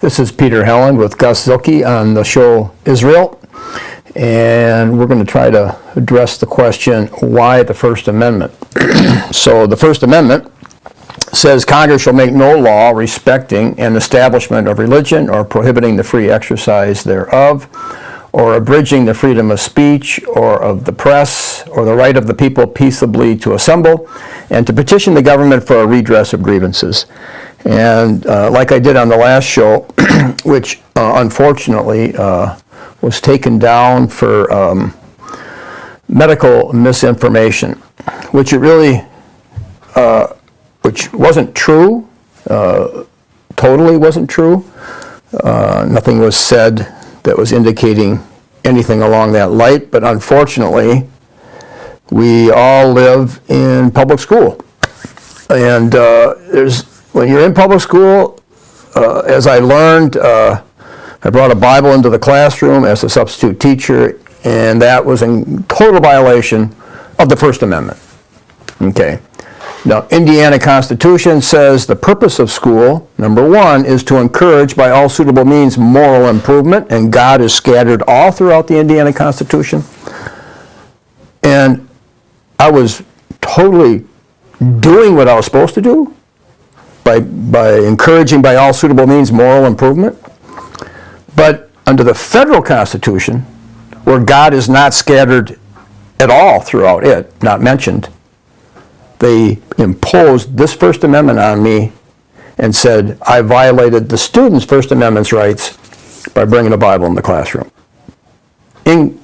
This is Peter Helland with Gus Zuehlke on the show Israel, and we're going to try to address the question, why the First Amendment? So the First Amendment says Congress shall make no law respecting an establishment of religion or prohibiting the free exercise thereof, or abridging the freedom of speech or of the press, or the right of the people peaceably to assemble, and to petition the government for a redress of grievances. And like I did on the last show, which unfortunately was taken down for medical misinformation, which it really, which wasn't true, totally wasn't true. Nothing was said that was indicating anything along that light, but unfortunately, we all live in public school. And when you're in public school, as I learned, I brought a Bible into the classroom as a substitute teacher, and that was in total violation of the First Amendment. Okay. Now, Indiana Constitution says the purpose of school, number one, is to encourage by all suitable means moral improvement, and God is scattered all throughout the Indiana Constitution. And I was totally doing what I was supposed to do by encouraging by all suitable means moral improvement. But under the federal Constitution, where God is not scattered at all throughout it, not mentioned, they imposed this First Amendment on me and said I violated the students' First Amendment's rights by bringing a Bible in the classroom, in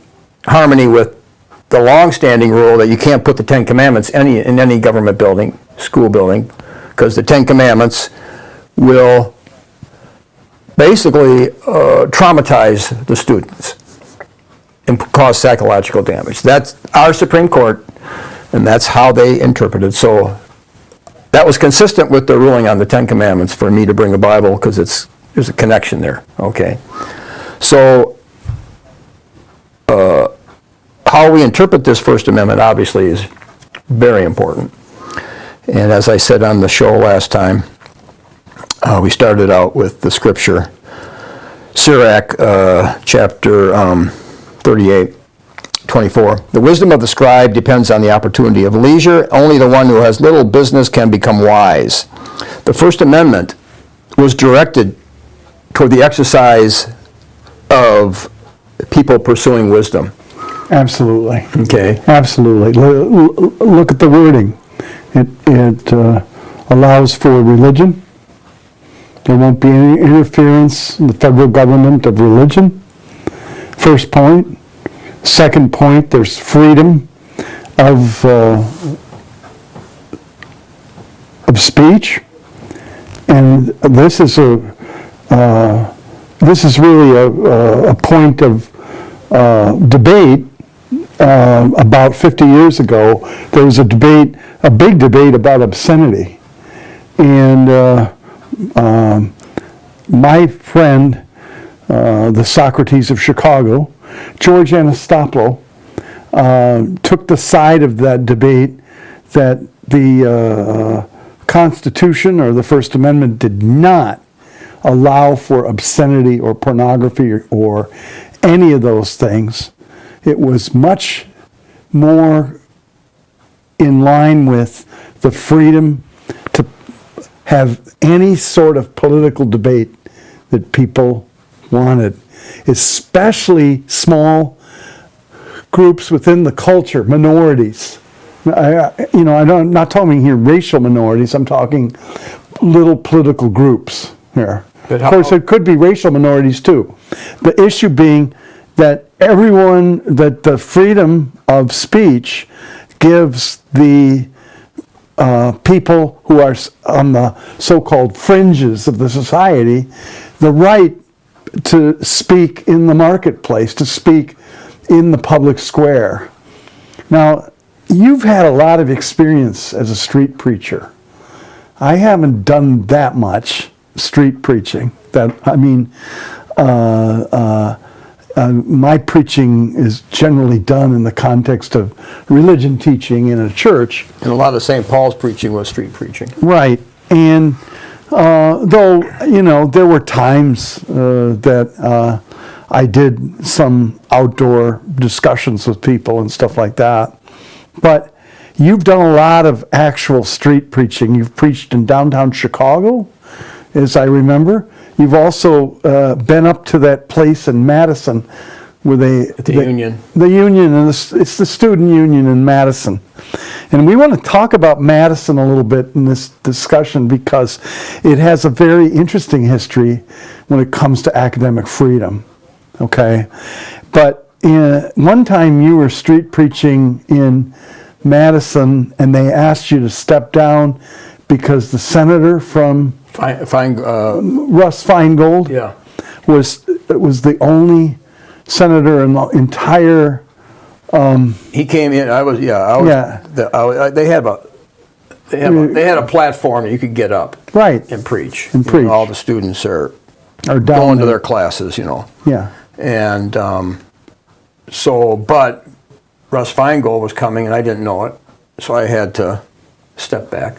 harmony with the long-standing rule that you can't put the Ten Commandments in any government building, school building, because the Ten Commandments will basically traumatize the students and cause psychological damage. That's our Supreme Court, and that's how they interpreted. So that was consistent with the ruling on the Ten Commandments for me to bring a Bible, because there's a connection there. Okay, so how we interpret this First Amendment obviously is very important. And as I said on the show last time, we started out with the scripture, Sirach chapter 38, 24. The wisdom of the scribe depends on the opportunity of leisure. Only the one who has little business can become wise. The First Amendment was directed toward the exercise of people pursuing wisdom. Absolutely. Okay. Absolutely. Look at the wording. It allows for religion. There won't be any interference in the federal government of religion. First point. Second point, there's freedom of speech, and this is really a point of debate. About 50 years ago, there was a big debate about obscenity, and my friend, the Socrates of Chicago, George Anastopolo, took the side of that debate that the Constitution or the First Amendment did not allow for obscenity or pornography or any of those things. It was much more in line with the freedom to have any sort of political debate that people wanted, especially small groups within the culture, minorities. I'm not talking here racial minorities, I'm talking little political groups here. Of course, it could be racial minorities too. The issue being that that the freedom of speech gives the people who are on the so-called fringes of the society the right to speak in the marketplace, to speak in the public square. Now, you've had a lot of experience as a street preacher. I haven't done that much street preaching. My preaching is generally done in the context of religion teaching in a church. And a lot of St. Paul's preaching was street preaching. Right. And Though, there were times that I did some outdoor discussions with people and stuff like that. But you've done a lot of actual street preaching. You've preached in downtown Chicago, as I remember. You've also been up to that place in Madison where The Union. The Union, and it's the Student Union in Madison. And we want to talk about Madison a little bit in this discussion because it has a very interesting history when it comes to academic freedom, okay? But one time you were street preaching in Madison and they asked you to step down because the senator from Russ Feingold was the only senator in the entire. He came in. They had a platform that you could get up, right, and preach. And preach. All the students are down going to there. their classes, Yeah. And but Russ Feingold was coming, and I didn't know it, so I had to step back.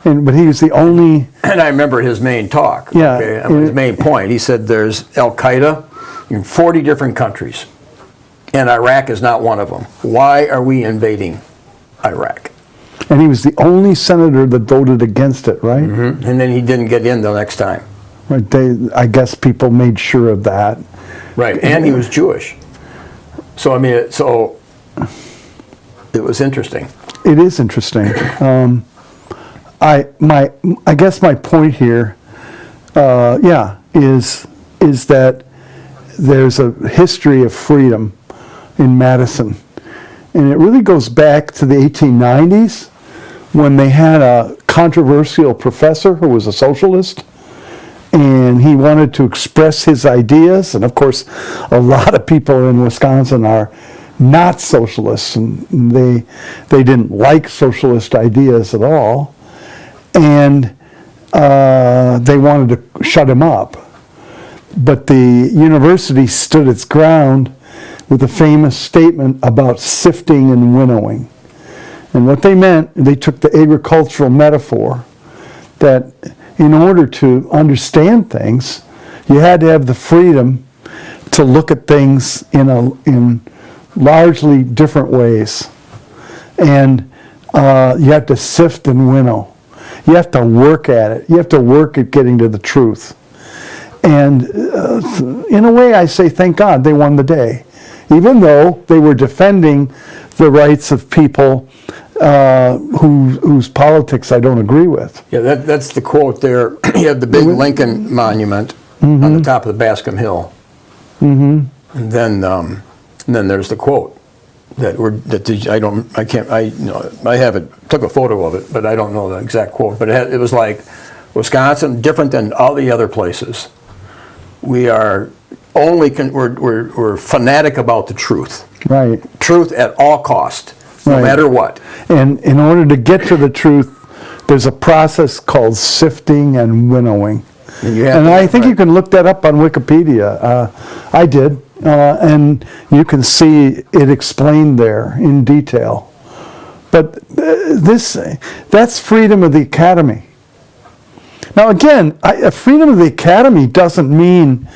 But he was the only. And I remember his main talk. Yeah. Okay, his main point. He said there's Al Qaeda in 40 different countries, and Iraq is not one of them. Why are we invading Iraq? And he was the only senator that voted against it, right? Mm-hmm. And then he didn't get in the next time. Right. I guess people made sure of that. Right. And he was Jewish. So I mean, it was interesting. It is interesting. I guess my point here, is that there's a history of freedom in Madison, and it really goes back to the 1890s when they had a controversial professor who was a socialist, and he wanted to express his ideas. And of course, a lot of people in Wisconsin are not socialists, and they didn't like socialist ideas at all, and they wanted to shut him up. But the university stood its ground with a famous statement about sifting and winnowing. And what they meant, they took the agricultural metaphor that in order to understand things, you had to have the freedom to look at things in largely different ways. And you have to sift and winnow. You have to work at it. You have to work at getting to the truth. And in a way, I say, thank God they won the day. Even though they were defending the rights of people whose politics I don't agree with. Yeah, that's the quote there. You have the big Lincoln monument on the top of the Bascom Hill. Mm-hmm. And then there's the quote I took a photo of it, but I don't know the exact quote. But it was like, Wisconsin, different than all the other places. We are we're fanatic about the truth. Right. Truth at all cost, no matter what. And in order to get to the truth, there's a process called sifting and winnowing. And I think you can look that up on Wikipedia. I did. And you can see it explained there in detail. But that's freedom of the academy. Now again, freedom of the academy doesn't mean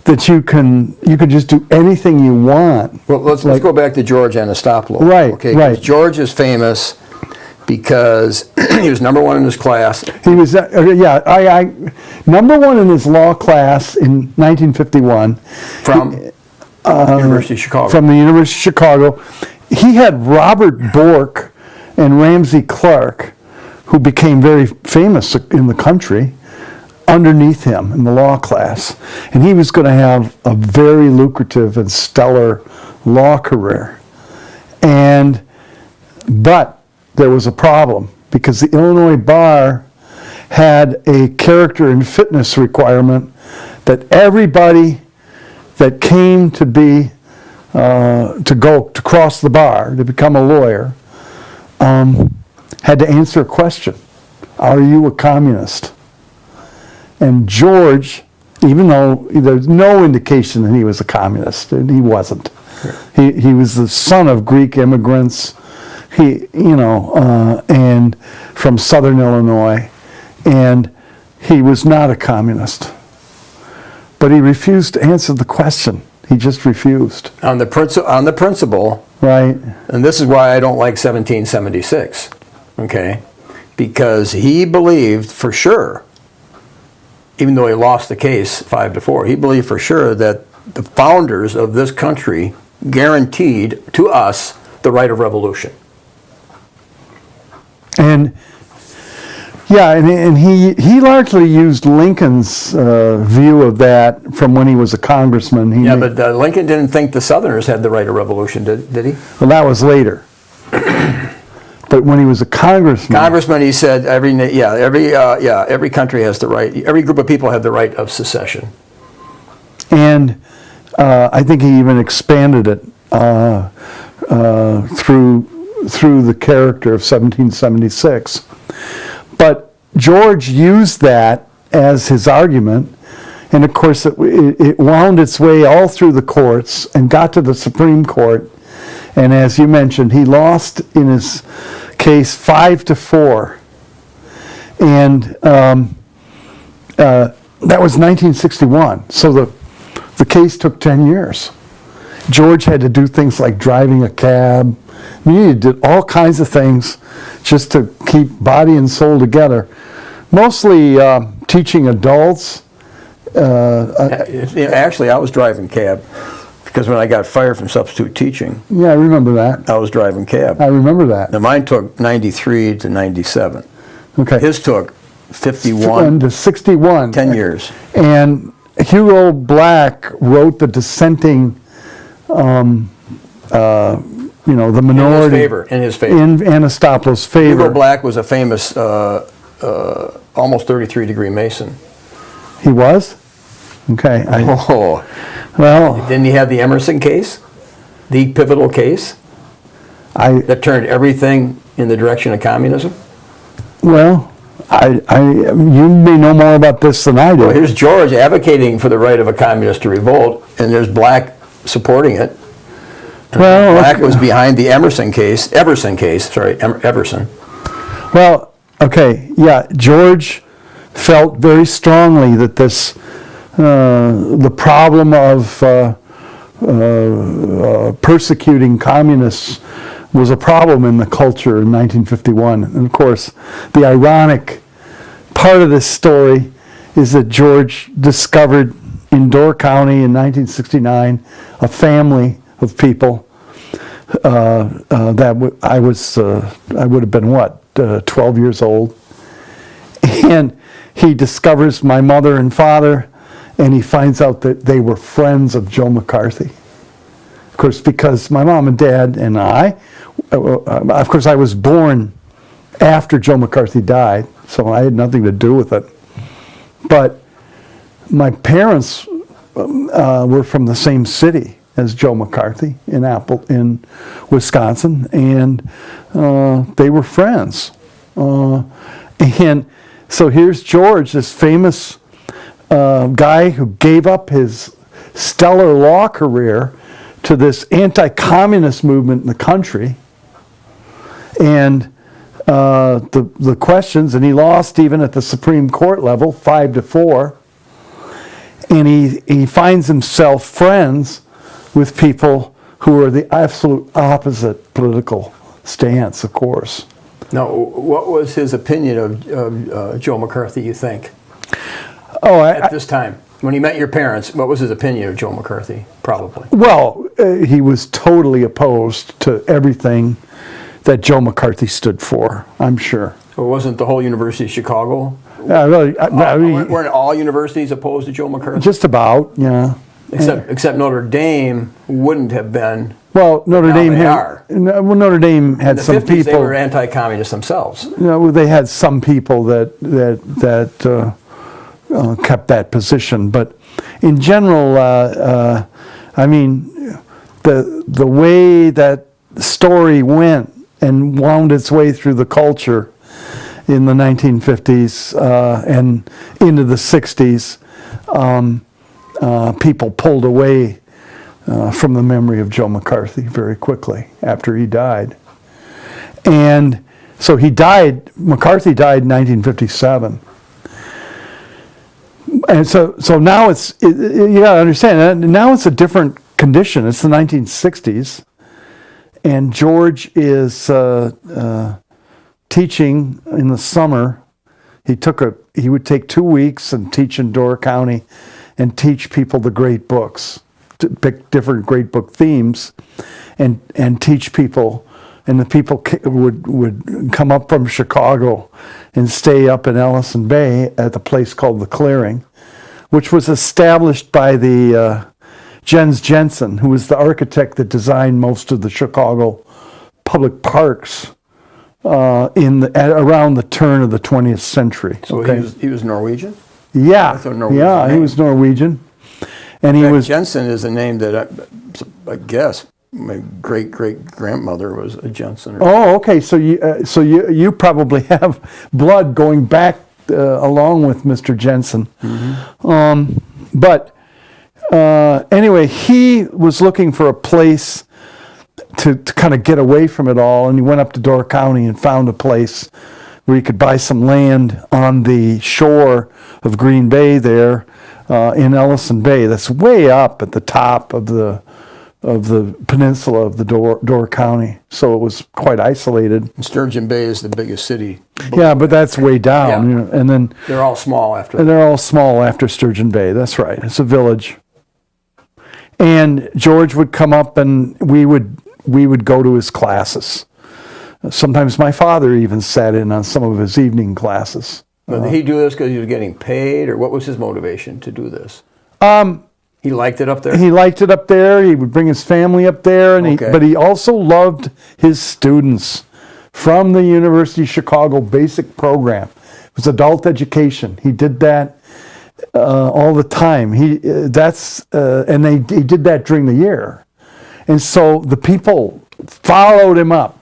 that you can just do anything you want. Well, let's go back to George Anastopolo. Right, okay, right. George is famous because he was number one in his class. He was, number one in his law class in 1951. From University of Chicago. From the University of Chicago. He had Robert Bork and Ramsey Clark, who became very famous in the country, underneath him in the law class. And he was going to have a very lucrative and stellar law career. But there was a problem, because the Illinois bar had a character and fitness requirement that everybody that came to cross the bar, to become a lawyer, had to answer a question. Are you a communist? And George, even though there's no indication that he was a communist, and he wasn't. He was the son of Greek immigrants, and from Southern Illinois, and he was not a communist. But he refused to answer the question. He just refused. On the principle, Right. and this is why I don't like 1776, okay? Because he believed for sure, even though he lost the case 5-4, he believed for sure that the founders of this country guaranteed to us the right of revolution. And yeah, and he largely used Lincoln's view of that from when he was a congressman. Yeah, but Lincoln didn't think the Southerners had the right of revolution, did he? Well, that was later. But when he was a congressman, He said every country has the right. Every group of people have the right of secession. and I think he even expanded it through the character of 1776. But George used that as his argument, and of course it wound its way all through the courts and got to the Supreme Court. And as you mentioned, he lost in his case 5-4. And that was 1961. So the case took 10 years. George had to do things like driving a cab. I mean, he did all kinds of things just to keep body and soul together. Mostly teaching adults. Actually, I was driving cab because when I got fired from substitute teaching, Yeah, I remember that. I was driving cab. I remember that. Now mine took 93 to 97. Okay. His took 51, And to 61. 10 years. And Hugo Black wrote the dissenting, the minority. In his favor. In Anastopolo's favor. Hugo Black was a famous almost 33-degree Mason. He was? Okay. Well, Didn't he have the Emerson case? The pivotal case that turned everything in the direction of communism? you may know more about this than I do. Well, here's George advocating for the right of a communist to revolt, and there's Black supporting it. Well, Black was behind the Everson case. Well, okay, yeah, George felt very strongly that the problem of persecuting communists was a problem in the culture in 1951. And of course, the ironic part of this story is that George discovered in Door County in 1969 a family of people that I would have been 12 years old, and he discovers my mother and father, and he finds out that they were friends of Joe McCarthy. Of course, because my mom and dad and I, of course, I was born after Joe McCarthy died, so I had nothing to do with it. But my parents were from the same city as Joe McCarthy in Wisconsin, and they were friends. And so here's George, this famous guy who gave up his stellar law career to this anti-communist movement in the country, and the questions, and he lost even at the Supreme Court level, 5-4, and he finds himself friends with people who are the absolute opposite political stance, of course. Now, what was his opinion of Joe McCarthy, you think? At this time, when he met your parents, what was his opinion of Joe McCarthy, probably? Well, he was totally opposed to everything that Joe McCarthy stood for, I'm sure. Or wasn't the whole University of Chicago? Weren't all universities opposed to Joe McCarthy? Just about, yeah. Except Notre Dame wouldn't have been. Well, Notre Dame had some 50s, people. They were anti-communist themselves. They had some people that kept that position, but in general, I mean, the way that story went and wound its way through the culture in the 1950s and into the 60s, people pulled away from the memory of Joe McCarthy very quickly after he died. And so McCarthy died in 1957. And so now you got to understand that now it's a different condition. It's the 1960s, and George is teaching in the summer. He would take 2 weeks and teach in Door County, and teach people the great books, to pick different great book themes, and teach people. And the people would come up from Chicago and stay up in Ellison Bay at the place called The Clearing, which was established by the Jens Jensen, who was the architect that designed most of the Chicago public parks around the turn of the 20th century. So he was Norwegian? Yeah, I thought Norwegian yeah, he name. was Norwegian. And he was Jensen is a name that I guess my great-great-grandmother was a Jensen. Oh, okay. So you probably have blood going back along with Mr. Jensen. Mm-hmm. But anyway, he was looking for a place to kind of get away from it all, and he went up to Door County and found a place where he could buy some land on the shore of Green Bay there in Ellison Bay. That's way up at the top of the peninsula of the Door County, so it was quite isolated. Sturgeon Bay is the biggest city. Yeah, but that's way down. Yeah. You know, and then They're all small after that. they're all small after Sturgeon Bay. That's right. It's a village. And George would come up, and we would go to his classes. Sometimes my father even sat in on some of his evening classes. But did he do this because he was getting paid, or what was his motivation to do this? He liked it up there? He liked it up there. He would bring his family up there, and Okay. but he also loved his students from the University of Chicago basic program. It was adult education. He did that all the time. He did that during the year, and so the people followed him up,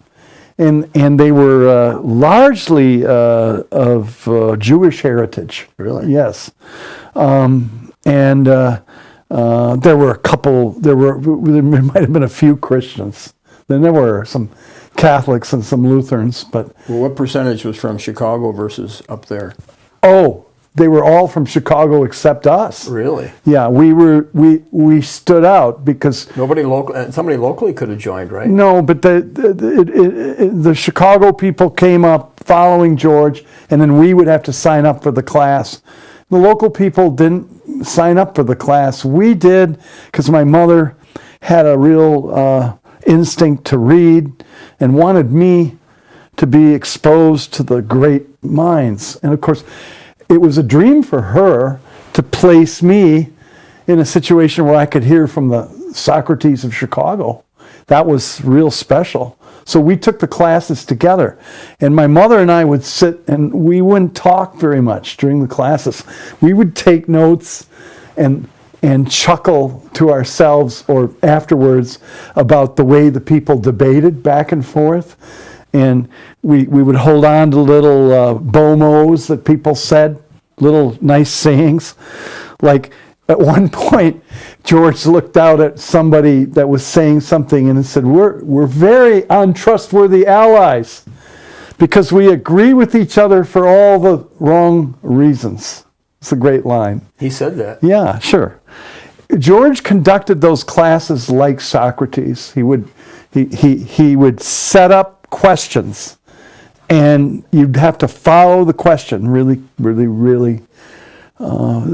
and they were largely of Jewish heritage. Really? Yes, there were a couple. There might have been a few Christians. Then there were some Catholics and some Lutherans, but Well, what percentage was from Chicago versus up there? they were all from Chicago except us. Really? Yeah, we stood out because Somebody locally could have joined, right? no, but the Chicago people came up following George, and then we would have to sign up for the class. The local people didn't sign up for the class. We did, because my mother had a real instinct to read and wanted me to be exposed to the great minds. And of course, it was a dream for her to place me in a situation where I could hear from the Socrates of Chicago. That was real special. So we took the classes together, and my mother and I would sit, and we wouldn't talk very much during the classes. We would take notes and chuckle to ourselves or afterwards about the way the people debated back and forth. And we would hold on to little BOMOs that people said, little nice sayings. Like at one point, George looked out at somebody that was saying something and said, we're very untrustworthy allies because we agree with each other for all the wrong reasons. It's a great line. He said that. Yeah, sure. George conducted those classes like Socrates. He would set up questions, and you'd have to follow the question really, really, really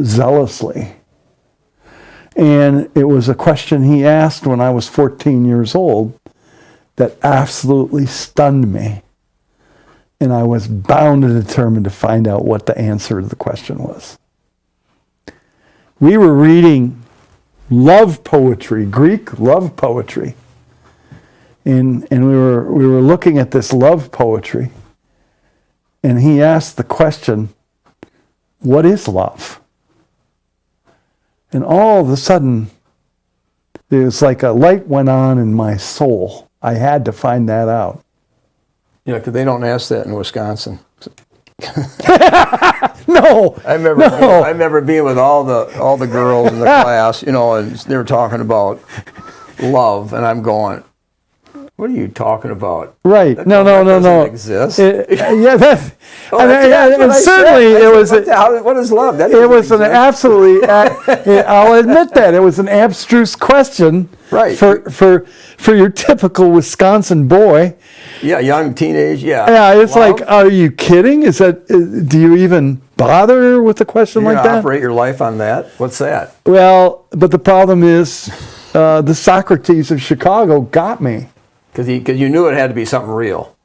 zealously. And it was a question he asked when I was 14 years old that absolutely stunned me. And I was bound and determined to find out what the answer to the question was. We were reading love poetry, Greek love poetry. And we were looking at this love poetry. And he asked the question, what is love? And all of a sudden, it was like a light went on in my soul. I had to find that out. Yeah, because they don't ask that in Wisconsin. No. I remember being with all the girls in the class, and they were talking about love, and I'm going, What are you talking about? Right. That no, doesn't exist. Yeah, that, Well, that's what and I certainly said. it was. What is love? That It doesn't was an exist. absolutely. I'll admit that it was an abstruse question. Right. For your typical Wisconsin boy. Yeah, young teenage. Yeah. Yeah, it's Love? like, are you kidding? Is that? Do you even bother with a question You're like gonna that? operate your life on that? What's that? Well, but the problem is, the Socrates of Chicago got me. Because you knew it had to be something real.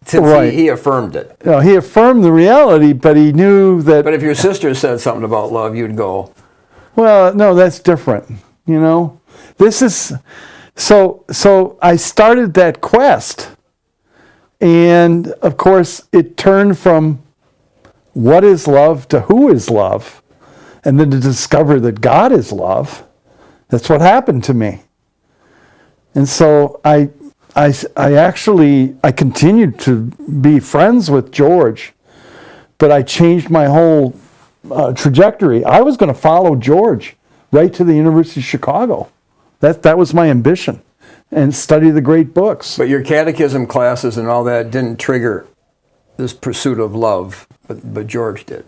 Since Right. he affirmed it. He affirmed the reality, but he knew that. But if your sister said something about love, you'd go, Well, no, that's different. You know, this is so. I started that quest, and of course, it turned from what is love to who is love, and then to discover that God is love. That's what happened to me, and so I continued to be friends with George, but I changed my whole trajectory. I was going to follow George right to the University of Chicago. That was my ambition, and study the great books. but your catechism classes and all that didn't trigger this pursuit of love, but George did.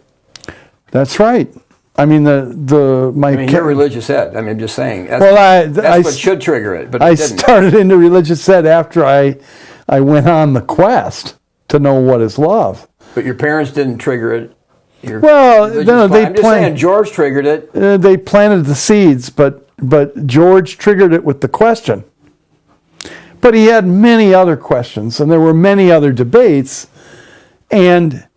That's right. I mean, You're religious ed. I mean, I'm just saying. That's, Well, that's what should trigger it, but it I didn't. started into religious ed after I went on the quest to know what is love. But your parents didn't trigger it. Your Well, religious no, they I'm just saying George triggered it. They planted the seeds, but George triggered it with the question. But he had many other questions, and there were many other debates. And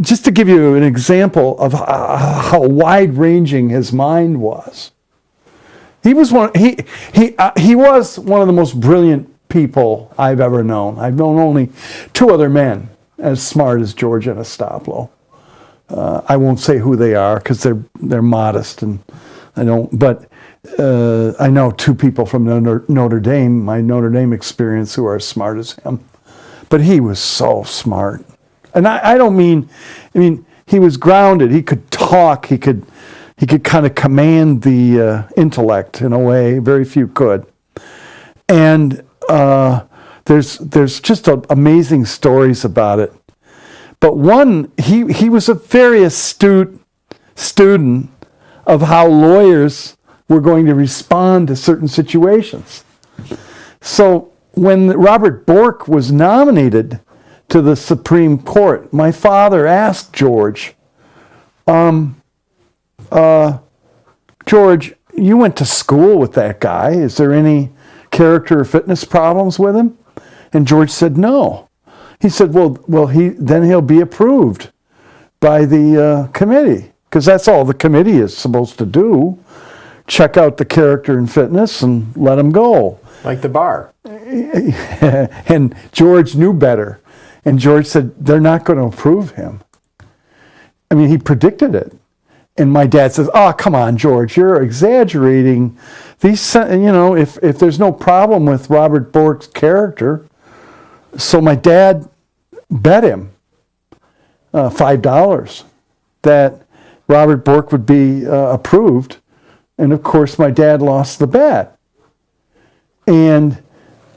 just to give you an example of how wide-ranging his mind was, he was one of the most brilliant people I've ever known. I've known only two other men as smart as George Anastopolo. I won't say who they are because they're modest, and I don't. But I know two people from Notre Dame, my Notre Dame experience, who are as smart as him. But he was so smart. And I mean, he was grounded. He could talk. He could kind of command the intellect in a way very few could. And there's just amazing stories about it. But one, he was a very astute student of how lawyers were going to respond to certain situations. So when Robert Bork was nominated to the Supreme Court, my father asked George, George, you went to school with that guy. Is there any character or fitness problems with him? And George said no. He said, well, he'll be approved by the committee, because that's all the committee is supposed to do. Check out the character and fitness and let him go. Like the bar. And George knew better. And George said, they're not going to approve him. I mean, he predicted it. And my dad says, oh, come on, George, you're exaggerating. If there's no problem with Robert Bork's character. So my dad bet him $5 that Robert Bork would be approved. And of course, my dad lost the bet. And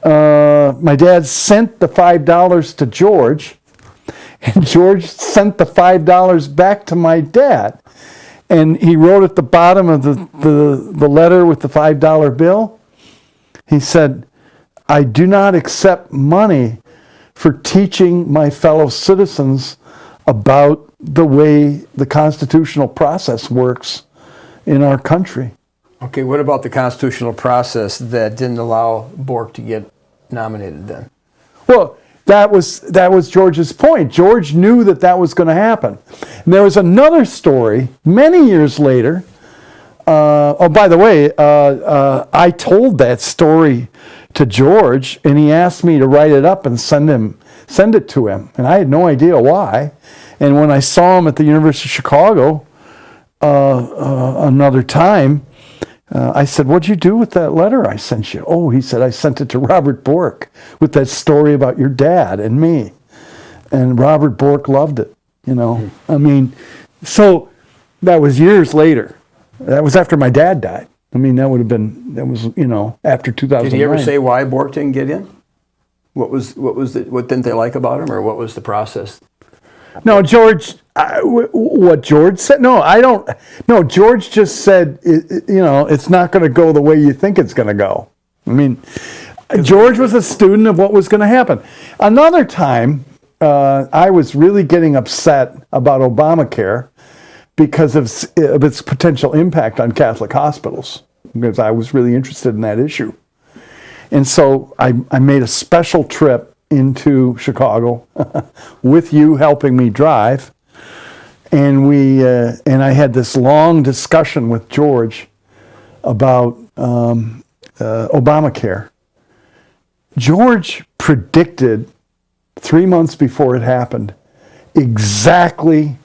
my dad sent the $5 to George, and George sent the $5 back to my dad. And he wrote at the bottom of the letter with the $5 bill, he said, I do not accept money for teaching my fellow citizens about the way the constitutional process works in our country. Okay, what about the constitutional process that didn't allow Bork to get nominated then? Well, that was George's point. George knew that was going to happen. And there was another story many years later. By the way, I told that story to George, and he asked me to write it up and send it to him. And I had no idea why. And when I saw him at the University of Chicago another time, I said, what'd you do with that letter I sent you? Oh, he said, I sent it to Robert Bork with that story about your dad and me. And Robert Bork loved it, I mean, so that was years later. That was after my dad died. I mean, that was, after 2009. Did he ever say why Bork didn't get in? What didn't they like about him, or what was the process? No, George, what George said? No, I don't. No, George just said, it's not going to go the way you think it's going to go. I mean, George was a student of what was going to happen. Another time, I was really getting upset about Obamacare because of its potential impact on Catholic hospitals, because I was really interested in that issue. And so I made a special trip into Chicago with you helping me drive, and I had this long discussion with George about Obamacare. George predicted 3 months before it happened exactly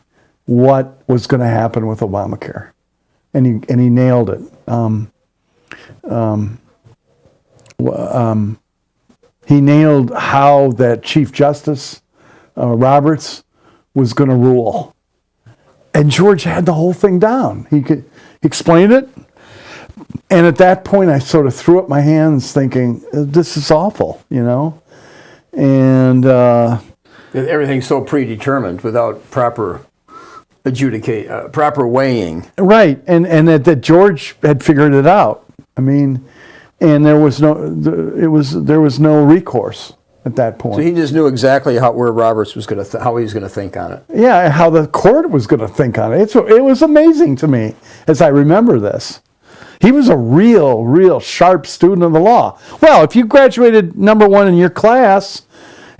what was going to happen with Obamacare, and he nailed it. He nailed how that Chief Justice Roberts was going to rule, and George had the whole thing down. He explained it, and at that point, I sort of threw up my hands, thinking, "This is awful," and everything's so predetermined without proper proper weighing. Right, and that George had figured it out. I mean, and there was no recourse at that point. So he just knew exactly where Roberts was going to how he was going to think on it. Yeah, and how the court was going to think on it. It was amazing to me as I remember this. He was a real sharp student of the law. Well, if you graduated #1 in your class,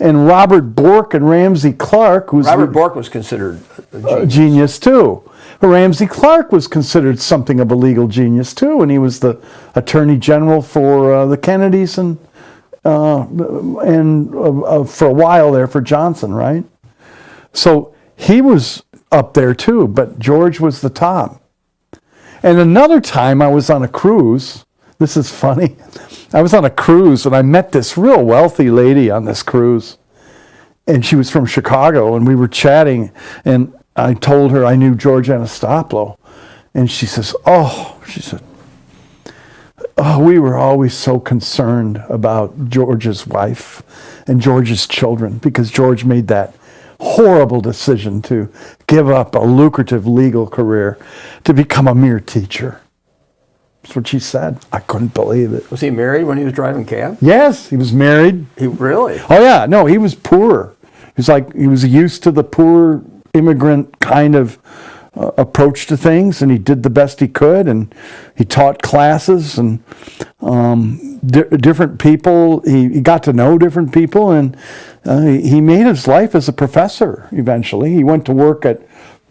and Robert Bork and Ramsey Clark, Robert Bork was considered a genius too. Ramsey Clark was considered something of a legal genius too, and he was the Attorney General for the Kennedys and for a while there for Johnson, right? So he was up there too, but George was the top. And another time I was on a cruise. This is funny. I was on a cruise and I met this real wealthy lady on this cruise. And she was from Chicago, and we were chatting, and I told her I knew George Anastopolo. And she said, we were always so concerned about George's wife and George's children, because George made that horrible decision to give up a lucrative legal career to become a mere teacher. That's what she said. I couldn't believe it. Was he married when he was driving cab? Yes, he was married. He really? Oh yeah, no, he was poor. He was used to the poor immigrant kind of approach to things, and he did the best he could, and he taught classes and different people. He got to know different people, and he made his life as a professor eventually. He went to work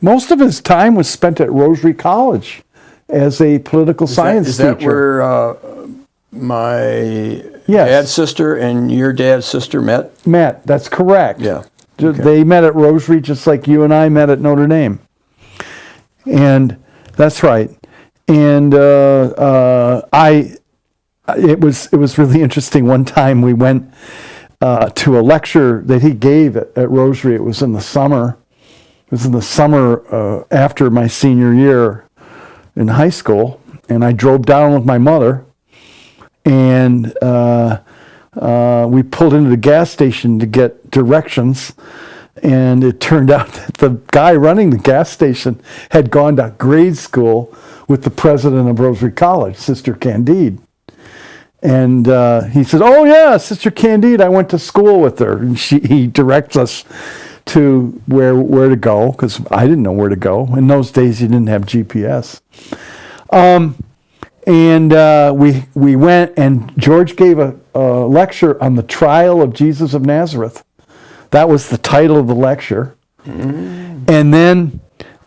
most of his time was spent at Rosary College as a political science teacher. Is that where my dad's sister and your dad's sister met? Met, that's correct. Yeah. Okay. They met at Rosary just like you and I met at Notre Dame. And that's right. And it was really interesting. One time we went to a lecture that he gave at Rosary. It was in the summer. It was in the summer after my senior year in high school, and I drove down with my mother, and we pulled into the gas station to get directions, and it turned out that the guy running the gas station had gone to grade school with the president of Rosary College, Sister Candide. And he said, "Oh yeah, Sister Candide, I went to school with her." And he directs us to where to go, because I didn't know where to go. In those days, you didn't have GPS. We went, and George gave a lecture on the trial of Jesus of Nazareth. That was the title of the lecture. Mm. And then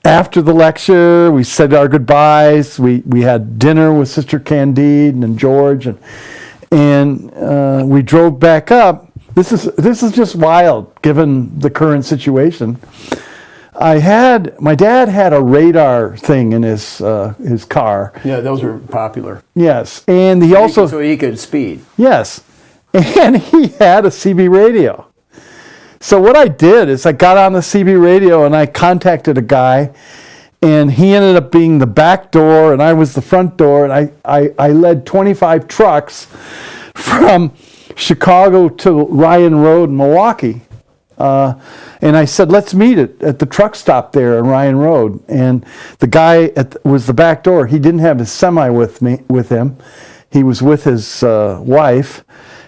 after the lecture, we said our goodbyes. We had dinner with Sister Candide and George, and we drove back up. This is just wild, given the current situation. My dad had a radar thing in his car. Yeah, those were popular. Yes, and he also so he could speed. Yes, and he had a CB radio. So what I did is I got on the CB radio and I contacted a guy, And he ended up being the back door, and I was the front door, and I led 25 trucks from Chicago to Ryan Road in Milwaukee. And I said, let's meet at the truck stop there on Ryan Road. And the guy was the back door. He didn't have his semi with him. He was with his wife,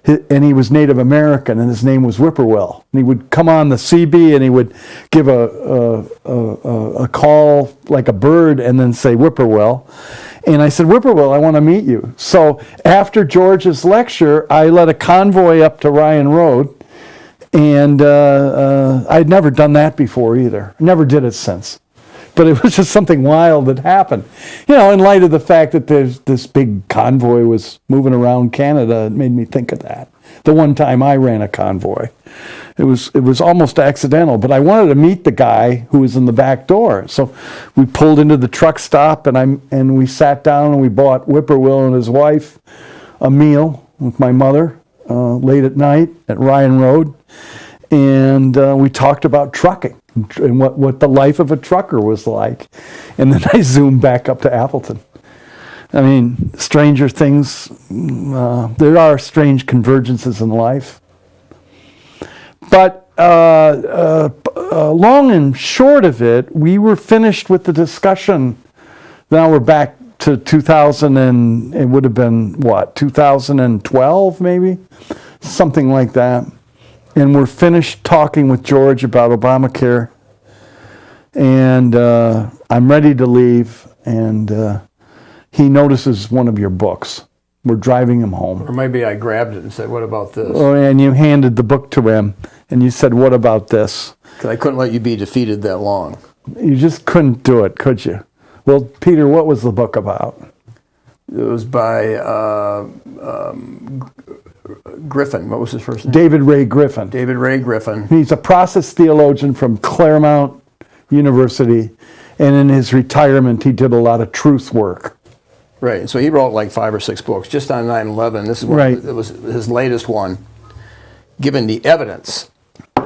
and he was Native American, and his name was Whippoorwill. And he would come on the CB, and he would give a call like a bird, and then say Whippoorwill. And I said, Whippoorwill, I want to meet you. So after George's lecture, I led a convoy up to Ryan Road, and I'd never done that before either. Never did it since. But it was just something wild that happened. You know, in light of the fact that there's this big convoy was moving around Canada, it made me think of that. The one time I ran a convoy. It was almost accidental, but I wanted to meet the guy who was in the back door. So we pulled into the truck stop, and we sat down, and we bought Whippoorwill and his wife a meal with my mother late at night at Ryan Road. And we talked about trucking and what the life of a trucker was like. And then I zoomed back up to Appleton. I mean, stranger things, there are strange convergences in life. But long and short of it, we were finished with the discussion. Now we're back to 2000, and it would have been, 2012 maybe? Something like that. And we're finished talking with George about Obamacare. And I'm ready to leave, and he notices one of your books. We're driving him home. Or maybe I grabbed it and said, what about this? Oh, and you handed the book to him, and you said, what about this? Because I couldn't let you be defeated that long. You just couldn't do it, could you? Well, Peter, what was the book about? It was by Griffin. What was his first name? David Ray Griffin. David Ray Griffin. He's a process theologian from Claremont University, and in his retirement, he did a lot of truth work. Right. So he wrote like 5 or 6 books just on 9/11. This is what, right. It was his latest one, given the evidence.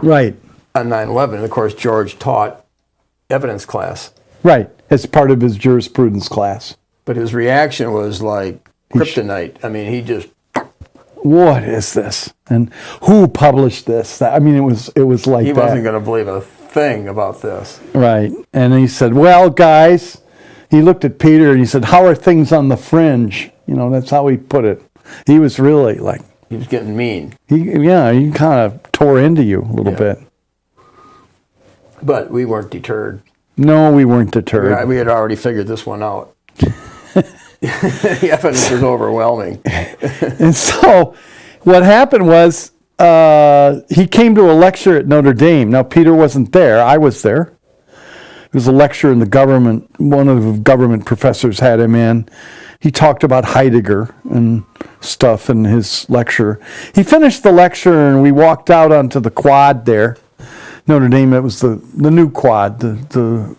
Right. On 9/11, and of course, George taught evidence class. Right, as part of his jurisprudence class. But his reaction was like kryptonite. I mean, he just... What is this? And who published this? I mean, it was like he that. wasn't going to believe a thing about this. Right. And he said, well, guys, he looked at Peter and he said, how are things on the fringe? You know, that's how he put it. He was really like... He was getting mean. He kind of tore into you a little bit. But we weren't deterred. No, we weren't deterred. We had already figured this one out. The evidence was overwhelming. And so what happened was he came to a lecture at Notre Dame. Now, Peter wasn't there. I was there. It was a lecture in the government. One of the government professors had him in. He talked about Heidegger and stuff in his lecture. He finished the lecture, and we walked out onto the quad there. Notre Dame, it was the new quad,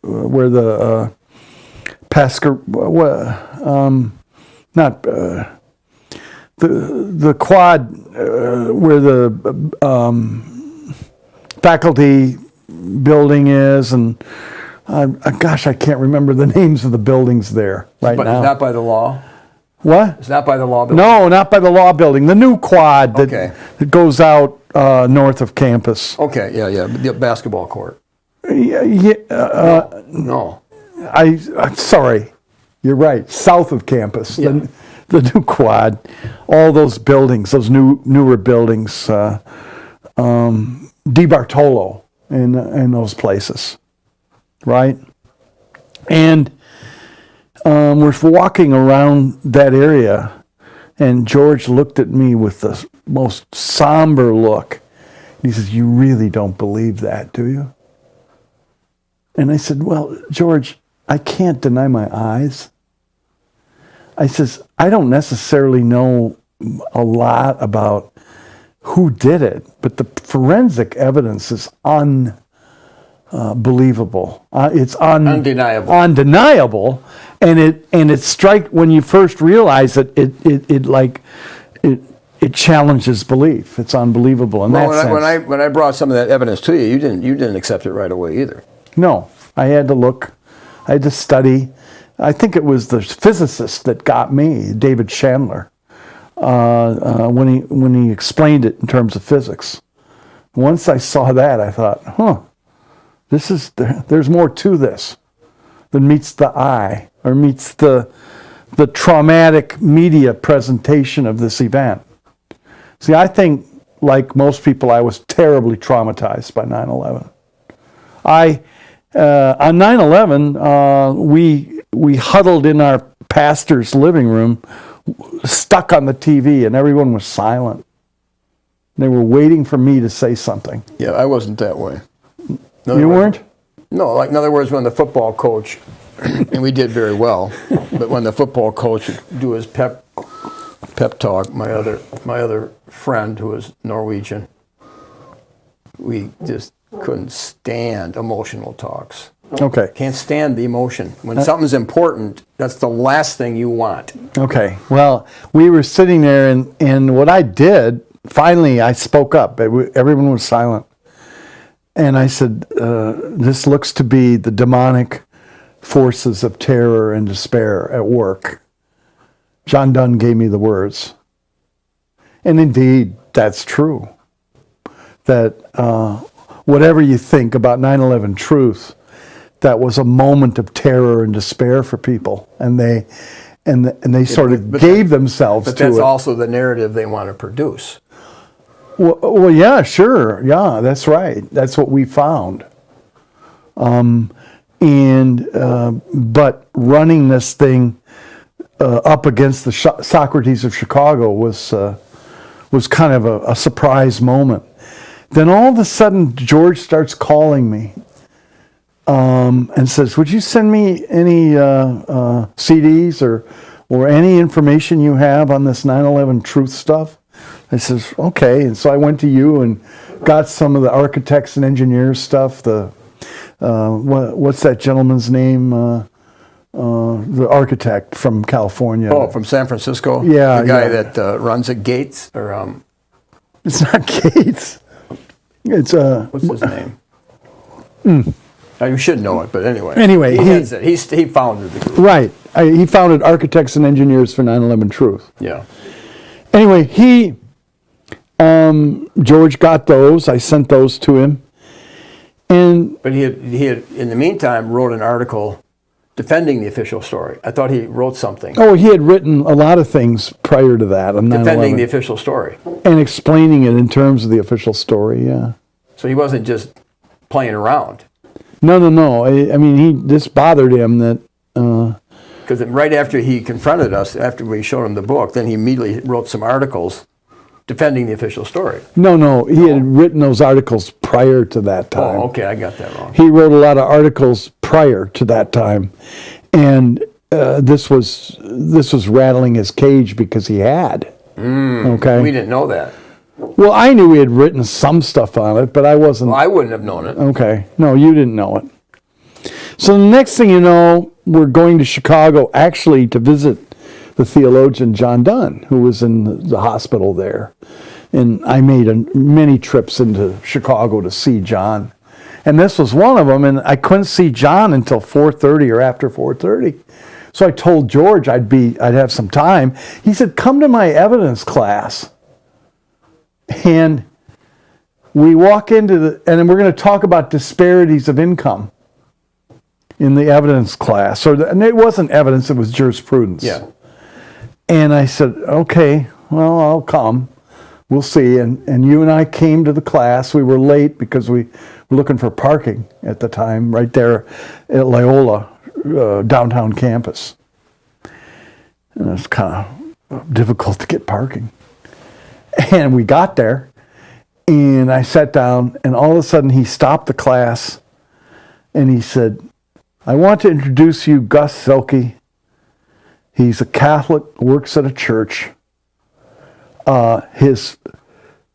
where the the quad where the faculty building is, and gosh, I can't remember the names of the buildings there now. It's not by the law? What? It's not by the law building? No, not by the law building. The new quad that goes out north of campus. Okay, yeah, the basketball court. No. I'm sorry. You're right. South of campus. Yeah. The new quad. All those buildings, those newer buildings. Di Bartolo in those places. Right? And we're walking around that area, and George looked at me with the most somber look. He says, you really don't believe that, do you? And I said, well, George, I can't deny my eyes. I says, I don't necessarily know a lot about who did it, but the forensic evidence is unbelievable. It's undeniable. Undeniable, and it strikes when you first realize it. It challenges belief. It's unbelievable in that sense. When I brought some of that evidence to you, you didn't accept it right away either. No, I had to look I had to study. I think it was the physicist that got me, David Chandler, when he explained it in terms of physics. Once I saw that, I thought, there's more to this than meets the eye or meets the traumatic media presentation of this event. See, I think, like most people, I was terribly traumatized by 9/11. On 9/11, we huddled in our pastor's living room, stuck on the TV, and everyone was silent. They were waiting for me to say something. Yeah, I wasn't that way. You weren't? No, like in other words, when the football coach, and we did very well, but when the football coach would do his pep talk, my other friend who was Norwegian, we just couldn't stand emotional talks. Okay. Can't stand the emotion. When something's important, that's the last thing you want. Okay. Well, we were sitting there, and what I did, finally I spoke up. Everyone was silent. And I said, this looks to be the demonic forces of terror and despair at work. John Donne gave me the words. And indeed, that's true. That whatever you think about 9/11 truth, that was a moment of terror and despair for people. And they sort of gave themselves to it. But that's also the narrative they want to produce. Well, yeah, sure. Yeah, that's right. That's what we found. But running this thing up against the Socrates of Chicago was kind of a surprise moment. Then all of a sudden, George starts calling me and says, "Would you send me any CDs or any information you have on this 9/11 truth stuff?" I says, "Okay." And so I went to you and got some of the architects and engineers stuff. What's that gentleman's name? The architect from California. Oh, from San Francisco? Yeah. The guy that runs at Gates? Or It's not Gates. It's what's his name? You should know it, but anyway. Anyway, he founded the group. Right. He founded Architects and Engineers for 9/11 Truth. Yeah. Anyway, George got those. I sent those to him. But he had, in the meantime, wrote an article defending the official story. I thought he wrote something. Oh, he had written a lot of things prior to that on 9/11. Defending the official story. And explaining it in terms of the official story, yeah. So he wasn't just playing around. No. I mean, this bothered him that... Because right after he confronted us, after we showed him the book, then he immediately wrote some articles defending the official story. No, he had written those articles prior to that time. Oh, okay, I got that wrong. He wrote a lot of articles prior to that time, and this was rattling his cage because he had. Okay, We didn't know that. Well, I knew he had written some stuff on it, but I wasn't. Well, I wouldn't have known it. Okay, no, you didn't know it. So the next thing you know, we're going to Chicago actually to visit the theologian John Donne, who was in the hospital there. And I made many trips into Chicago to see John. And this was one of them, and I couldn't see John until 4:30 or after 4:30. So I told George I'd have some time. He said, "Come to my evidence class." And we walk into and we're going to talk about disparities of income in the evidence class. And it wasn't evidence, it was jurisprudence. Yeah. And I said, "Okay, well, I'll come. We'll see." And you and I came to the class. We were late because we were looking for parking at the time, right there at Loyola, downtown campus. And it was kind of difficult to get parking. And we got there, and I sat down, and all of a sudden he stopped the class, and he said, "I want to introduce you Gus Zuehlke. He's a Catholic, works at a church. His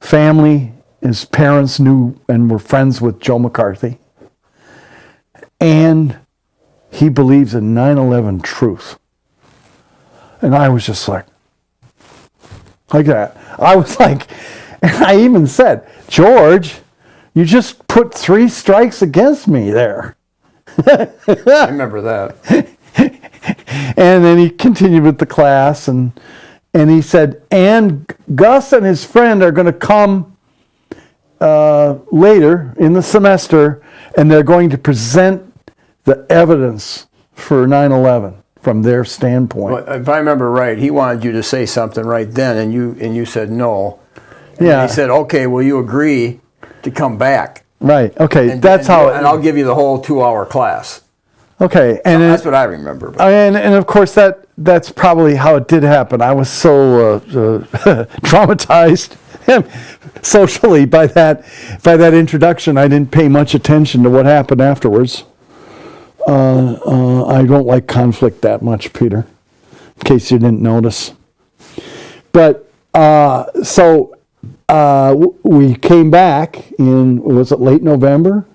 family, his parents knew and were friends with Joe McCarthy. And he believes in 9/11 truth." And I was just like that. I was like, and I even said, "George, you just put 3 strikes against me there." I remember that. And then he continued with the class, and he said, and Gus and his friend are going to come later in the semester, and they're going to present the evidence for 9/11 from their standpoint. Well, if I remember right, he wanted you to say something right then, and you said no. And Yeah. he said, okay, will you agree to come back? Right. Okay. And I'll give you the whole 2-hour class. Okay. And That's what I remember. But and of course that's probably how it did happen. I was so traumatized socially by that introduction. I didn't pay much attention to what happened afterwards. I don't like conflict that much, Peter, in case you didn't notice. But we came back in, was it late November?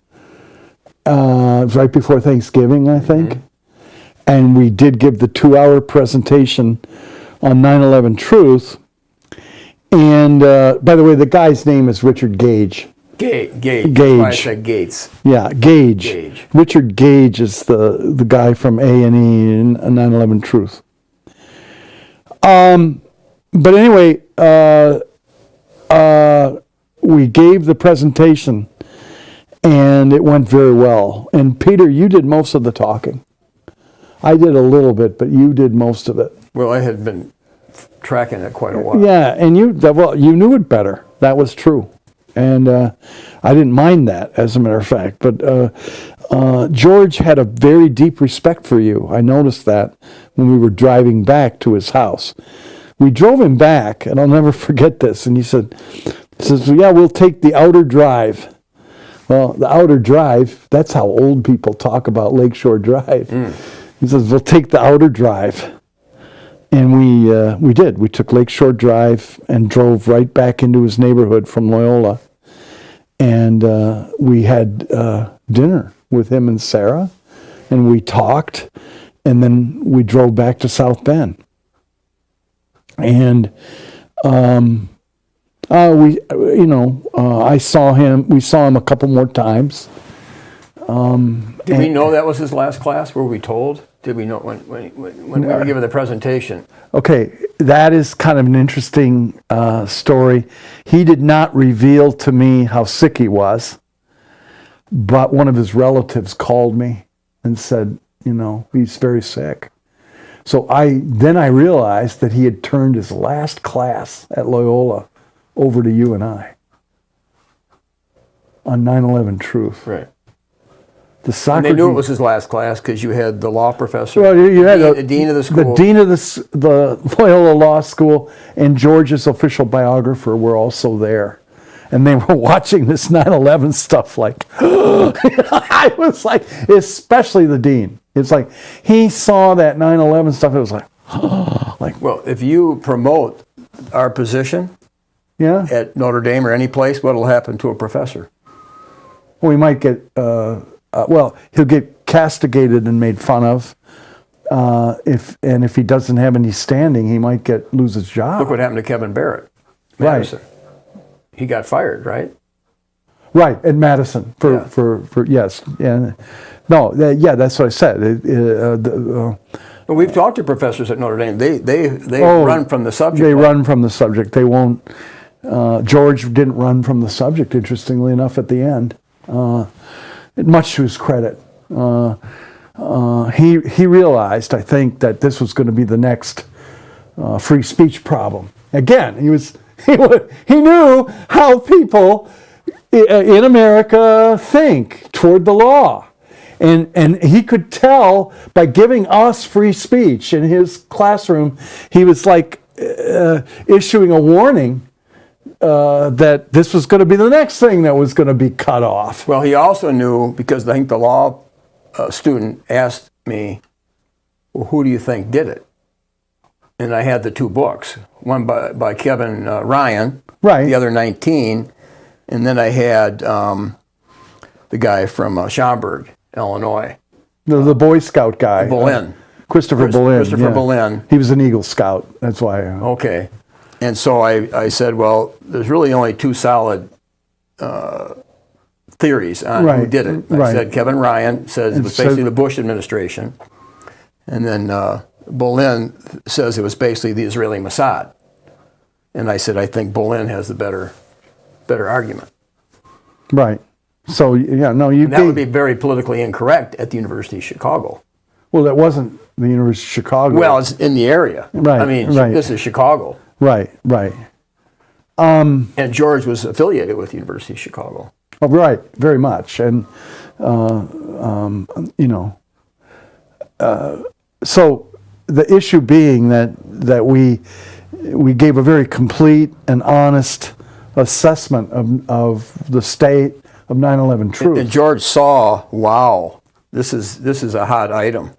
It was right before Thanksgiving, I think. Mm-hmm. And we did give the 2-hour presentation on 9/11 Truth. And by the way, the guy's name is Richard Gage. Gage. Gage. That's why I said Gates. Yeah, Gage. Richard Gage is the guy from A&E in 9/11 Truth. But anyway, we gave the presentation, and it went very well. And Peter, you did most of the talking. I did a little bit, but you did most of it. Well, I had been tracking it quite a while. Yeah, and you knew it better. That was true. And I didn't mind that, as a matter of fact. But George had a very deep respect for you. I noticed that when we were driving back to his house. We drove him back, and I'll never forget this. And he says, yeah, we'll take the outer drive. Well, the outer drive, that's how old people talk about Lakeshore Drive. Mm. He says, we'll take the outer drive. And we did. We took Lakeshore Drive and drove right back into his neighborhood from Loyola. And we had dinner with him and Sarah, and we talked, and then we drove back to South Bend. And I saw him. We saw him a couple more times. Did we know that was his last class? Were we told? Did we know when we were given the presentation? Okay, that is kind of an interesting story. He did not reveal to me how sick he was, but one of his relatives called me and said, he's very sick. So then I realized that he had turned his last class at Loyola over to you and I on 9/11 Truth. Right. And they knew it was his last class because you had the law professor, well, you had the dean of the school. The dean of the Loyola Law School and George's official biographer were also there. And they were watching this 9/11 stuff like, I was like, especially the dean. It's like, he saw that 9/11 stuff, it was like, Well, if you promote our position at Notre Dame or any place, what will happen to a professor? Well, he might get, he'll get castigated and made fun of. If he doesn't have any standing, he might lose his job. Look what happened to Kevin Barrett. Madison. Right. He got fired, right? Right, at Madison for yes. Yeah. No, that's what I said. Well, we've talked to professors at Notre Dame. They run from the subject. They run from the subject. They won't. George didn't run from the subject, interestingly enough, at the end. Much to his credit. He realized, I think, that this was going to be the next free speech problem. Again, he knew how people in America think toward the law. And he could tell by giving us free speech in his classroom, he was like issuing a warning that this was going to be the next thing that was going to be cut off. Well, he also knew, because I think the law student asked me, well, who do you think did it? And I had the two books, one by Kevin Ryan, right. The other 19, and then I had the guy from Schaumburg, Illinois. The Boy Scout guy. Boleyn. Christopher Boleyn. Christopher Boleyn. He was an Eagle Scout, that's why. Okay. And so I said, well, there's really only two solid theories on who Right, did it. I right. said Kevin Ryan says it was so- basically the Bush administration, and then Bolin says it was basically the Israeli Mossad. And I said I think Bolin has the better argument. Right. So, yeah, no, you And that would be very politically incorrect at the University of Chicago. well, that wasn't the University of Chicago. Well, it's in the area. Right, I mean, right. this is Chicago. Right, right. And George was affiliated with the University of Chicago. Oh, right, very much. And, so the issue being that we gave a very complete and honest assessment of the state of 9/11 truth. And George saw, wow, this is a hot item.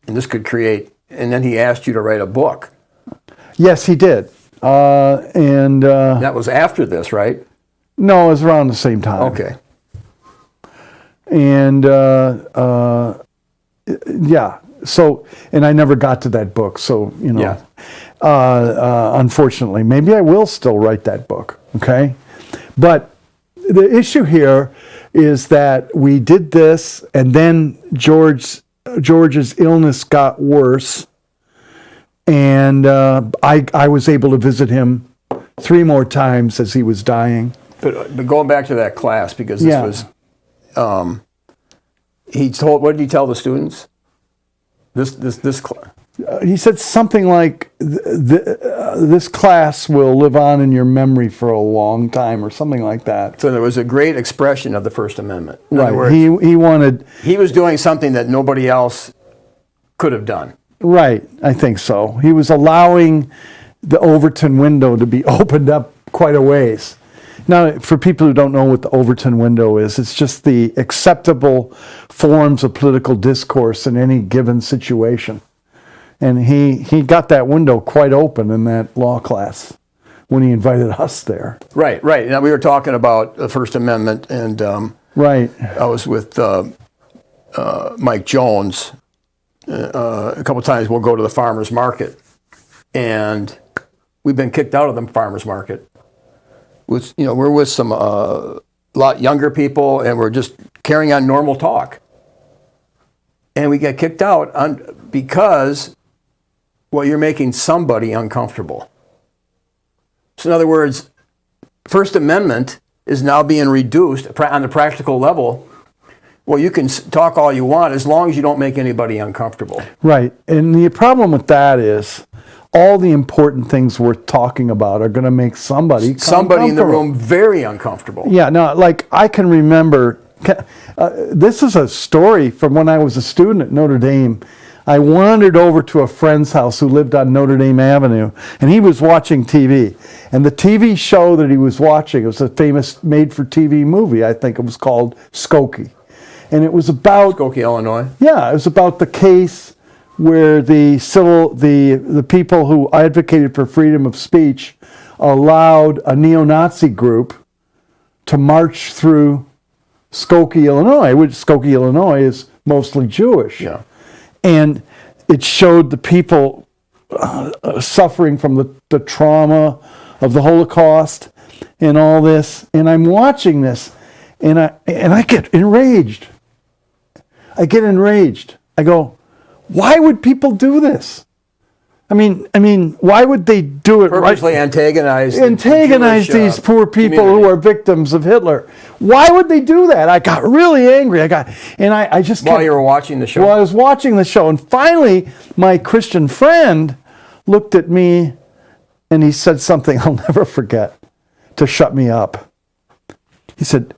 And this could create, and then he asked you to write a book. Yes, he did. That was after this, right? No, it was around the same time. Okay. And yeah, so, and I never got to that book, so, Yeah. Unfortunately, maybe I will still write that book, okay? But the issue here is that we did this, and then George's illness got worse, and I was able to visit him 3 more times as he was dying. But going back to that class, because this Yeah. was, what did he tell the students? This class. He said something like, this class will live on in your memory for a long time, or something like that. So there was a great expression of the First Amendment. In other Right, words, he wanted, he was doing something that nobody else could have done. right, I think so. He was allowing the Overton window to be opened up quite a ways. Now, for people who don't know what the Overton window is, it's just the acceptable forms of political discourse in any given situation. And he got that window quite open in that law class when he invited us there. Right. Now we were talking about the First Amendment, and Right. I was with Mike Jones. A couple of times we'll go to the farmer's market, and we've been kicked out of the farmer's market. We're with some lot younger people, and we're just carrying on normal talk. And we get kicked out because, well, you're making somebody uncomfortable. So in other words, First Amendment is now being reduced on the practical level. Well, you can talk all you want as long as you don't make anybody uncomfortable. Right. And the problem with that is all the important things we're talking about are going to make somebody in the uncomfortable. room very uncomfortable. Yeah, no, like I can remember, this is a story from when I was a student at Notre Dame. I wandered over to a friend's house who lived on Notre Dame Avenue, and he was watching TV. And the TV show that he was watching, it was a famous made-for-TV movie, I think it was called Skokie. And it was about... Skokie, Illinois. Yeah, it was about the case where the people who advocated for freedom of speech allowed a neo-Nazi group to march through Skokie, Illinois, which Skokie, Illinois is mostly Jewish. Yeah. And it showed the people suffering from the trauma of the Holocaust and all this. And I'm watching this, and I get enraged. I go, why would people do this? I mean, why would they do it? Purposely antagonize Antagonize the Jewish, these poor people community. who are victims of Hitler. Why would they do that? I got really angry. I just While you were watching the show? While I was watching the show, and finally, my Christian friend looked at me, and he said something I'll never forget to shut me up. He said,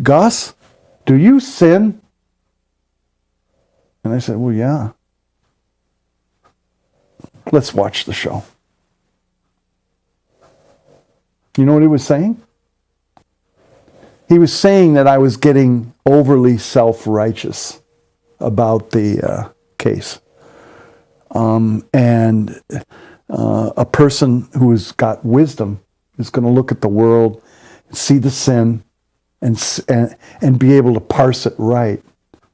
"Gus, do you sin?" And I said, "Well, yeah." Let's watch the show. You know what he was saying? He was saying that I was getting overly self-righteous about the case. And a person who has got wisdom is going to look at the world, see the sin, and be able to parse it right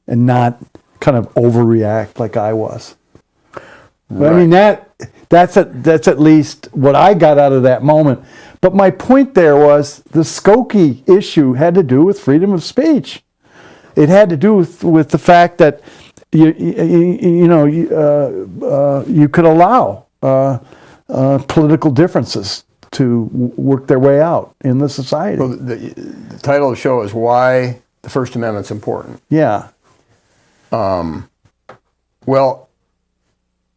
and not kind of overreact like I was. But, I mean, that's at least what I got out of that moment. But my point there was the Skokie issue had to do with freedom of speech. It had to do with the fact that you could allow political differences to work their way out in the society. Well, the title of the show is Why the First Amendment's Important. Yeah. Well,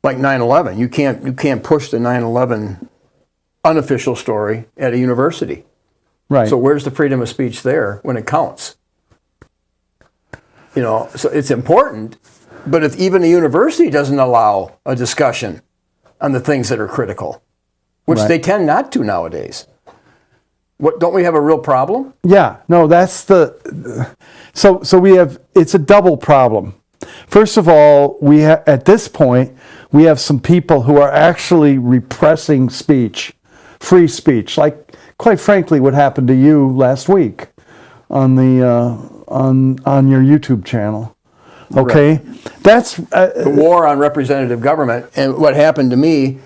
like 9/11, you can't push the 9/11 unofficial story at a university. Right. So where's the freedom of speech there when it counts? So it's important, but if even a university doesn't allow a discussion on the things that are critical, which Right. they tend not to nowadays, don't we have a real problem? Yeah, no, that's so we have, it's a double problem. First of all, at this point, we have some people who are actually repressing speech, free speech, like, quite frankly, what happened to you last week on the on your YouTube channel. Okay, right. That's the war on representative government, and what happened to me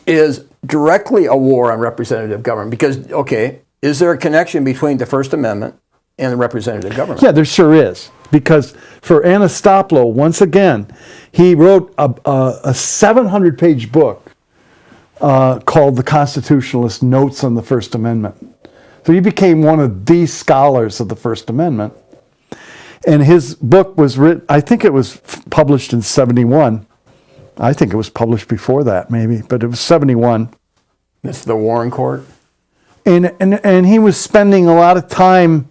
is directly a war on representative government. Because, okay, is there a connection between the First Amendment and the representative government? Yeah, there sure is. Because for Anastopolo, once again, he wrote a 700-page book called The Constitutionalist Notes on the First Amendment. So he became one of the scholars of the First Amendment. And his book was written, I think it was published in 71. I think it was published before that, maybe, but it was 71. It's the Warren Court? And he was spending a lot of time,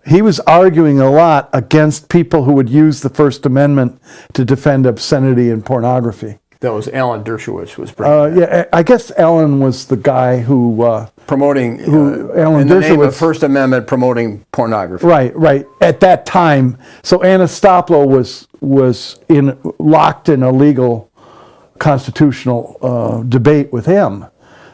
he was arguing a lot against people who would use the First Amendment to defend obscenity and pornography. That was Alan Dershowitz was bringing yeah, I guess Alan was the guy who promoting Alan in the name Dershowitz, of First Amendment promoting pornography. Right. At that time, so Anastopolo was locked in a legal constitutional debate with him.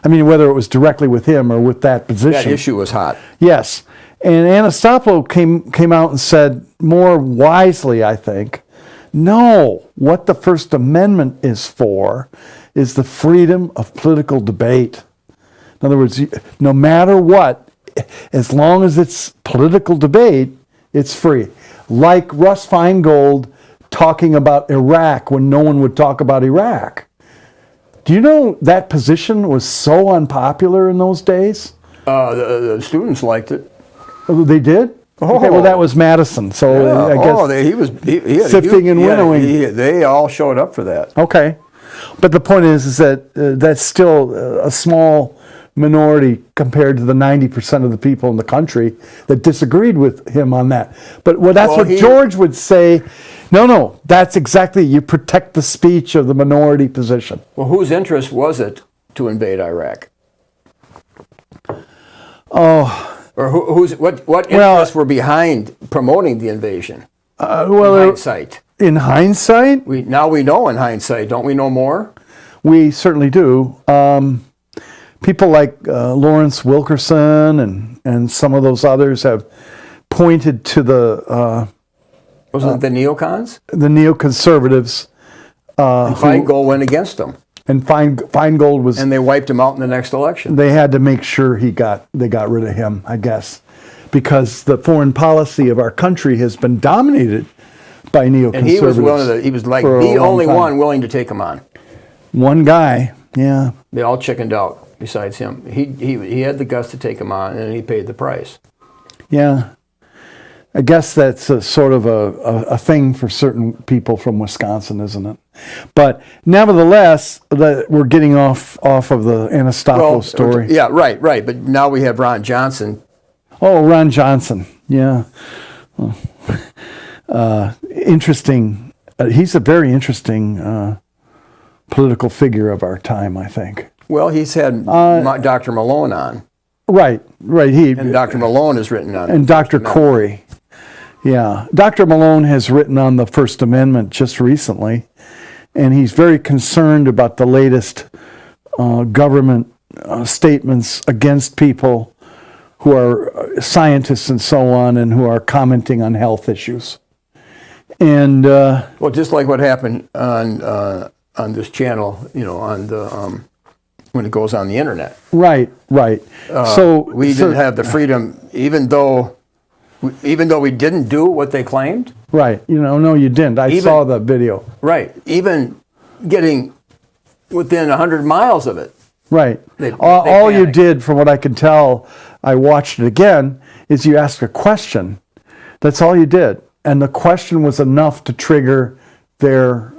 I mean, whether it was directly with him or with that position. That issue was hot. Yes, and Anastopolo came out and said more wisely, I think, no, what the First Amendment is for is the freedom of political debate. In other words, no matter what, as long as it's political debate, it's free. Like Russ Feingold talking about Iraq when no one would talk about Iraq. Do you know that position was so unpopular in those days? The students liked it. Oh, they did? Oh. Okay, well, that was Madison, so Yeah. I guess he was sifting and winnowing. They all showed up for that. Okay, but the point is that that's still a small minority compared to the 90% of the people in the country that disagreed with him on that. But that's what George would say. No, that's exactly, you protect the speech of the minority position. Well, whose interest was it to invade Iraq? Oh. Or what interests were behind promoting the invasion? In hindsight. In hindsight? Now we know in hindsight, don't we know more? We certainly do. People like Lawrence Wilkerson and some of those others have pointed to the... Wasn't it the neocons? The neoconservatives. Feingold went against them. And Feingold was... And they wiped him out in the next election. They had to make sure they got rid of him, I guess, because the foreign policy of our country has been dominated by neoconservatives. And he was like the only one willing to take him on. One guy, yeah. They all chickened out besides him. He had the guts to take him on, and he paid the price. Yeah. I guess that's a sort of a thing for certain people from Wisconsin, isn't it? But nevertheless, we're getting off of the Anastopolo story. Yeah, right. But now we have Ron Johnson. Oh, Ron Johnson. Yeah. Interesting. He's a very interesting political figure of our time, I think. Well, he's had Dr. Malone on. Right. And Dr. Malone has written on it. And Dr. Corey. Yeah. Dr. Malone has written on the First Amendment just recently, and he's very concerned about the latest government statements against people who are scientists and so on, and who are commenting on health issues. And well, just like what happened on this channel, on the when it goes on the internet. Right. We didn't have the freedom, even though we didn't do what they claimed. Right. No, you didn't. I saw the video. Right. Even getting within 100 miles of it. Right. They All you panicked. did, from what I can tell, I watched it again, is you asked a question. That's all you did. And the question was enough to trigger their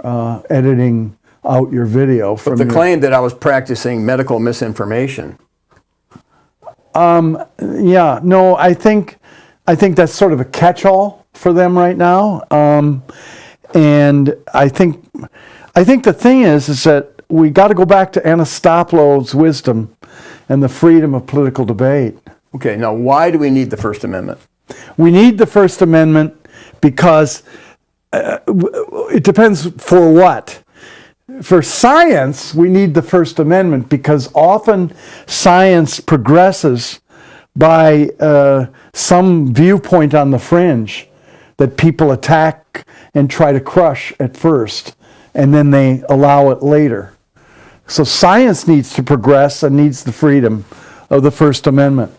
editing out your video. But the claim that I was practicing medical misinformation. Yeah, no, I think that's sort of a catch-all for them right now. And I think the thing is that we got to go back to Anastopolo's wisdom and the freedom of political debate. Okay, now why do we need the First Amendment? We need the First Amendment because it depends for what. For science, we need the First Amendment because often science progresses by some viewpoint on the fringe that people attack and try to crush at first, and then they allow it later. So science needs to progress and needs the freedom of the First Amendment.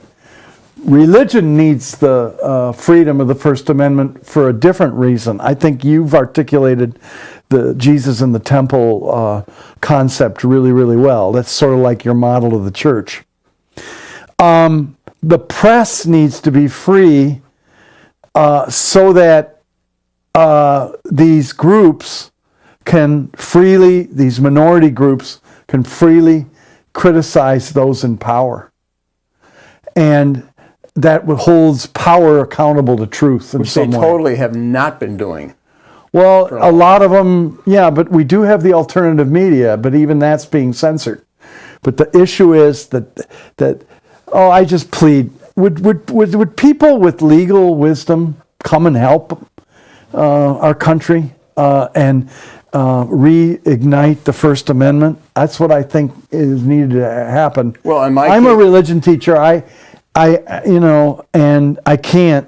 Religion needs the freedom of the First Amendment for a different reason. I think you've articulated the Jesus in the temple concept really, really well. That's sort of like your model of the church. The press needs to be free so that these groups can freely, these minority groups can freely criticize those in power. And that holds power accountable to truth in Which they some way. totally have not been doing. Well, a lot of them, yeah, but we do have the alternative media, but even that's being censored. But the issue is that I just plead, would people with legal wisdom come and help our country and reignite the First Amendment? That's what I think is needed to happen. Well, in my I'm a case- religion teacher. And I can't.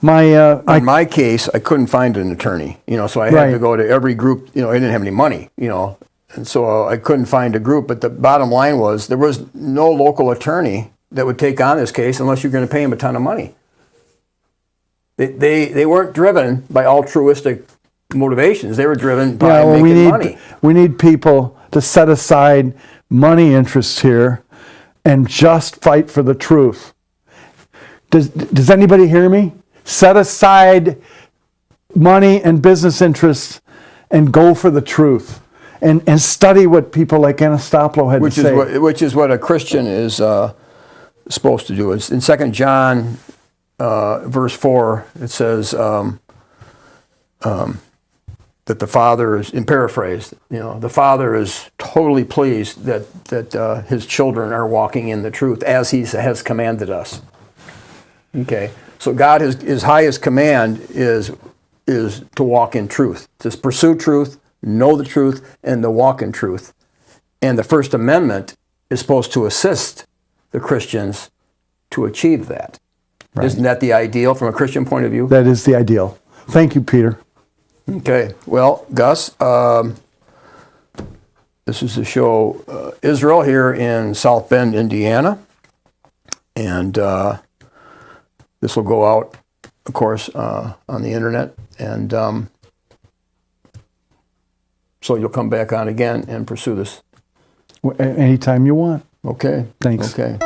In my case, I couldn't find an attorney, so I had Right. to go to every group, I didn't have any money, and so I couldn't find a group. But the bottom line was there was no local attorney that would take on this case unless you're going to pay him a ton of money. They weren't driven by altruistic motivations. They were driven by making money. We need people to set aside money interests here and just fight for the truth. Does anybody hear me? Set aside money and business interests and go for the truth. And study what people like Anastopolo had to say. Which is what a Christian is supposed to do. It's in 2 John verse 4, it says that the Father is, in paraphrase, the Father is totally pleased that his children are walking in the truth as he has commanded us. Okay, so God, his highest command is to walk in truth, to pursue truth, know the truth, and to walk in truth. And the First Amendment is supposed to assist the Christians to achieve that. Right. Isn't that the ideal from a Christian point of view? That is the ideal. Thank you, Peter. Okay, well, Gus, this is the show Israel here in South Bend, Indiana. And this will go out, of course, on the internet. And so you'll come back on again and pursue this. Anytime you want. Okay. Thanks. Okay.